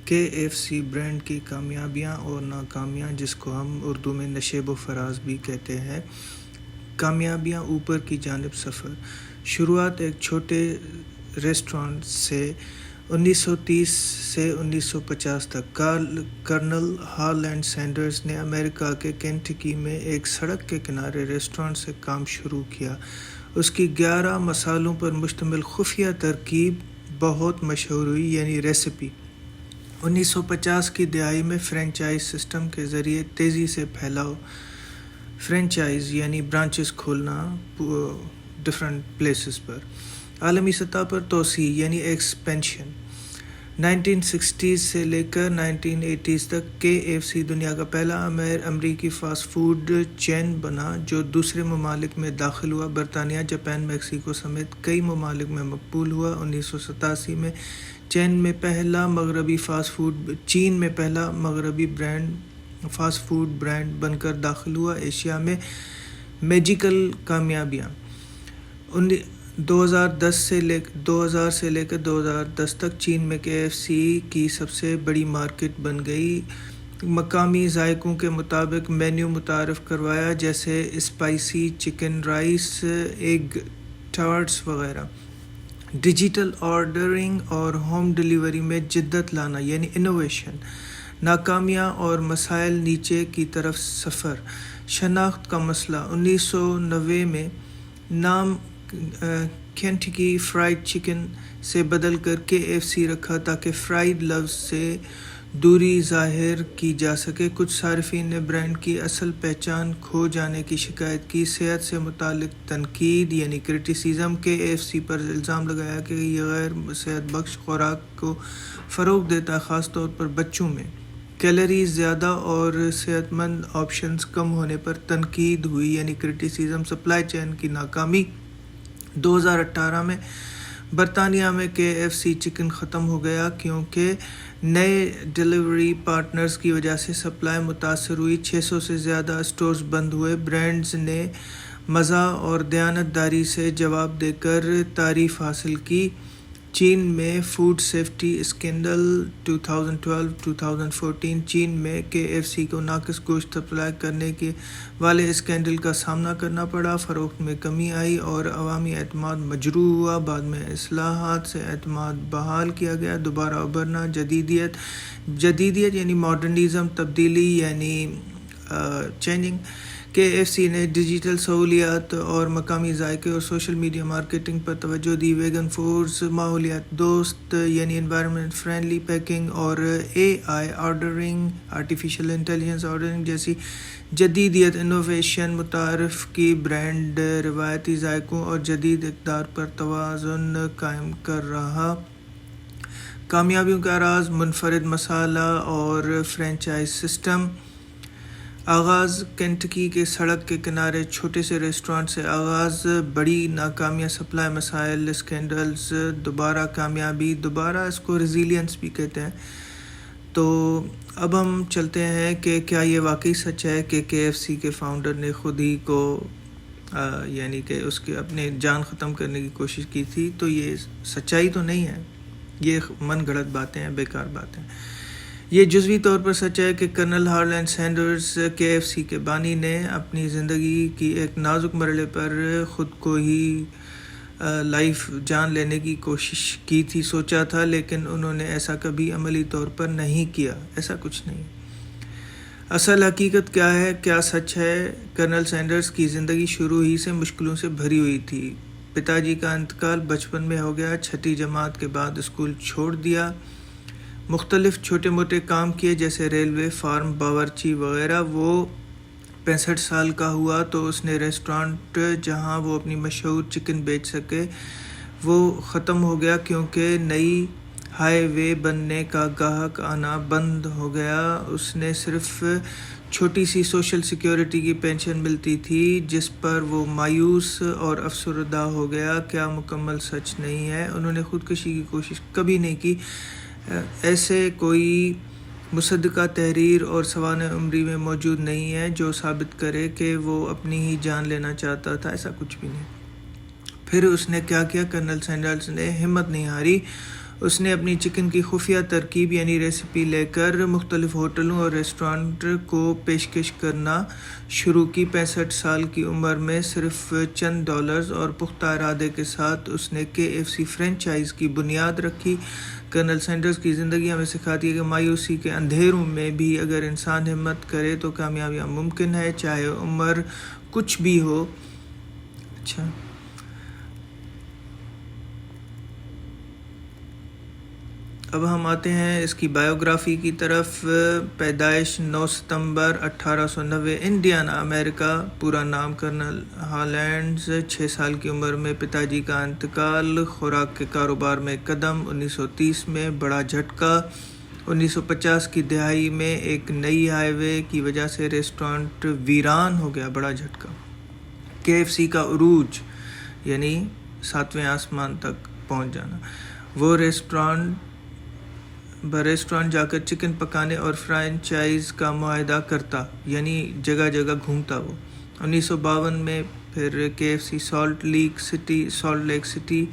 KFC brand کی کامیابیاں اور ناکامیاں، جس کو ہم اردو میں نشیب و فراز بھی کہتے ہیں۔ کامیابیاں اوپر کی جانب سفر۔ شروعات ایک چھوٹے ریسٹورانٹ سے 1930 سے 1950 تک کرنل ہارلینڈ سینڈرز نے امریکہ کے کینٹکی میں ایک سڑک کے کنارے ریسٹورانٹ سے کام شروع کیا۔ اس کی 11 مصالحوں پر مشتمل خفیہ ترکیب بہت مشہور ہوئی، یعنی ریسیپی۔ 1950 کی دہائی میں فرینچائز سسٹم کے ذریعے تیزی سے پھیلاؤ، فرینچائز یعنی برانچز کھولنا ڈفرینٹ پلیسز پر، عالمی سطح پر توسیع یعنی ایکسپینشن۔ 1960s سے لے کر 1980s تک KFC دنیا کا پہلا امریکی فاسٹ فوڈ چین بنا جو دوسرے ممالک میں داخل ہوا۔ برطانیہ، جاپان، میکسیکو سمیت کئی ممالک میں مقبول ہوا۔ 1987 میں چین میں پہلا مغربی فاسٹ فوڈ برانڈ بن کر داخل ہوا۔ ایشیا میں میجیکل کامیابیاں 2000 سے لے کر 2010 تک چین میں KFC کی سب سے بڑی مارکیٹ بن گئی۔ مقامی ذائقوں کے مطابق مینیو متعارف کروایا، جیسے اسپائسی چکن رائس، ایگ ٹارٹس وغیرہ۔ ڈیجیٹل آرڈرنگ اور ہوم ڈیلیوری میں جدت لانا یعنی انوویشن۔ ناکامیاں اور مسائل، نیچے کی طرف سفر۔ شناخت کا مسئلہ۔ 1990 میں نام کینٹکی فرائیڈ چکن سے بدل کر KFC رکھا تاکہ فرائیڈ لفظ سے دوری ظاہر کی جا سکے۔ کچھ صارفین نے برانڈ کی اصل پہچان کھو جانے کی شکایت کی۔ صحت سے متعلق تنقید یعنی کرٹیسزم۔ KFC پر الزام لگایا کہ یہ غیر صحت بخش خوراک کو فروغ دیتا ہے، خاص طور پر بچوں میں۔ کیلوریز زیادہ اور صحت مند آپشنز کم ہونے پر تنقید ہوئی یعنی کرٹیسزم۔ سپلائی چین کی ناکامی۔ 2018 میں برطانیہ میں KFC چکن ختم ہو گیا کیونکہ نئے ڈیلیوری پارٹنرز کی وجہ سے سپلائی متاثر ہوئی۔ 600 سے زیادہ اسٹورز بند ہوئے۔ برانڈز نے مزہ اور دیانت داری سے جواب دے کر تعریف حاصل کی۔ چین میں فوڈ سیفٹی اسکینڈل 2012-2014۔ چین میں KFC کو ناقص گوشت سپلائی کرنے والے اسکینڈل کا سامنا کرنا پڑا۔ فروخت میں کمی آئی اور عوامی اعتماد مجروح ہوا۔ بعد میں اصلاحات سے اعتماد بحال کیا گیا۔ دوبارہ ابھرنا۔ جدیدیت یعنی ماڈرنزم، تبدیلی یعنی چینجنگ۔ KFC نے ڈیجیٹل سہولیات اور مقامی ذائقے اور سوشل میڈیا مارکیٹنگ پر توجہ دی۔ ویگن فوڈز، ماحولیات دوست یعنی انوائرمنٹ فرینڈلی پیکنگ اور AI ordering, artificial intelligence ordering جیسی جدیدیت انوویشن متعارف کی۔ برانڈ روایتی ذائقوں اور جدید اقدار پر توازن قائم کر رہا۔ کامیابیوں کا راز۔ منفرد مسئلہ اور فرینچائز سسٹم۔ آغاز کینٹکی کے سڑک کے کنارے چھوٹے سے ریسٹورانٹ سے آغاز۔ بڑی ناکامیاں، سپلائی مسائل، اسکینڈلز۔ دوبارہ کامیابی، دوبارہ اس کو ریزیلینس بھی کہتے ہیں۔ تو اب ہم چلتے ہیں کہ کیا یہ واقعی سچ ہے کہ KFC کے فاؤنڈر نے خود ہی کو یعنی کہ اس کے اپنے جان ختم کرنے کی کوشش کی تھی۔ تو یہ سچائی تو نہیں ہے، یہ من گھڑت باتیں ہیں، بیکار باتیں۔ یہ جزوی طور پر سچ ہے کہ کرنل ہارلینڈ سینڈرز KFC کے بانی نے اپنی زندگی کی ایک نازک مرحلے پر خود کو ہی لائف جان لینے کی کوشش کی تھی، سوچا تھا، لیکن انہوں نے ایسا کبھی عملی طور پر نہیں کیا۔ ایسا کچھ نہیں۔ اصل حقیقت کیا ہے، کیا سچ ہے؟ کرنل سینڈرز کی زندگی شروع ہی سے مشکلوں سے بھری ہوئی تھی۔ پتا جی کا انتقال بچپن میں ہو گیا۔ 6ٹھی جماعت کے بعد اسکول چھوڑ دیا۔ مختلف چھوٹے موٹے کام کیے جیسے ریلوے، فارم، باورچی وغیرہ۔ وہ 65 سال کا ہوا تو اس نے ریسٹورانٹ جہاں وہ اپنی مشہور چکن بیچ سکے وہ ختم ہو گیا کیونکہ نئی ہائی وے بننے کا گاہک آنا بند ہو گیا۔ اس نے صرف چھوٹی سی سوشل سیکیورٹی کی پینشن ملتی تھی جس پر وہ مایوس اور افسردہ ہو گیا۔ کیا مکمل سچ نہیں ہے؟ انہوں نے خودکشی کی کوشش کبھی نہیں کی۔ ایسے کوئی مصدقہ تحریر اور سوانح عمری میں موجود نہیں ہے جو ثابت کرے کہ وہ اپنی ہی جان لینا چاہتا تھا۔ ایسا کچھ بھی نہیں۔ پھر اس نے کیا کیا؟ کرنل سینڈرز نے ہمت نہیں ہاری اس نے اپنی چکن کی خفیہ ترکیب یعنی ریسیپی لے کر مختلف ہوٹلوں اور ریسٹورانٹ کو پیشکش کرنا شروع کی۔ 65 سال کی عمر میں صرف چند ڈالرز اور پختہ ارادے کے ساتھ اس نے KFC فرنچائز کی بنیاد رکھی۔ کرنل سینڈرز کی زندگی ہمیں سکھاتی ہے کہ مایوسی کے اندھیروں میں بھی اگر انسان ہمت کرے تو کامیابیاں ممکن ہے، چاہے عمر کچھ بھی ہو۔ اچھا، اب ہم آتے ہیں اس کی بائیوگرافی کی طرف۔ پیدائش 9 ستمبر 1890 انڈیانا، امریکہ۔ پورا نام کرنل ہالینڈز۔ 6 سال کی عمر میں پتا جی کا انتقال۔ خوراک کے کاروبار میں قدم۔ 1930 میں بڑا جھٹکا۔ 1950 کی دہائی میں ایک نئی ہائی وے کی وجہ سے ریسٹورانٹ ویران ہو گیا۔ بڑا جھٹکا۔ KFC کا عروج یعنی 7ویں آسمان تک پہنچ جانا۔ وہ ریسٹورانٹ جا کر چکن پکانے اور فرنچائز کا معاہدہ کرتا، یعنی جگہ جگہ گھومتا وہ۔ 1952 میں پھر KFC سالٹ لیک سٹی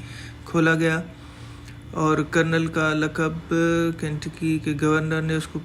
کھولا گیا اور کرنل کا لقب کینٹکی کے گورنر نے اس کو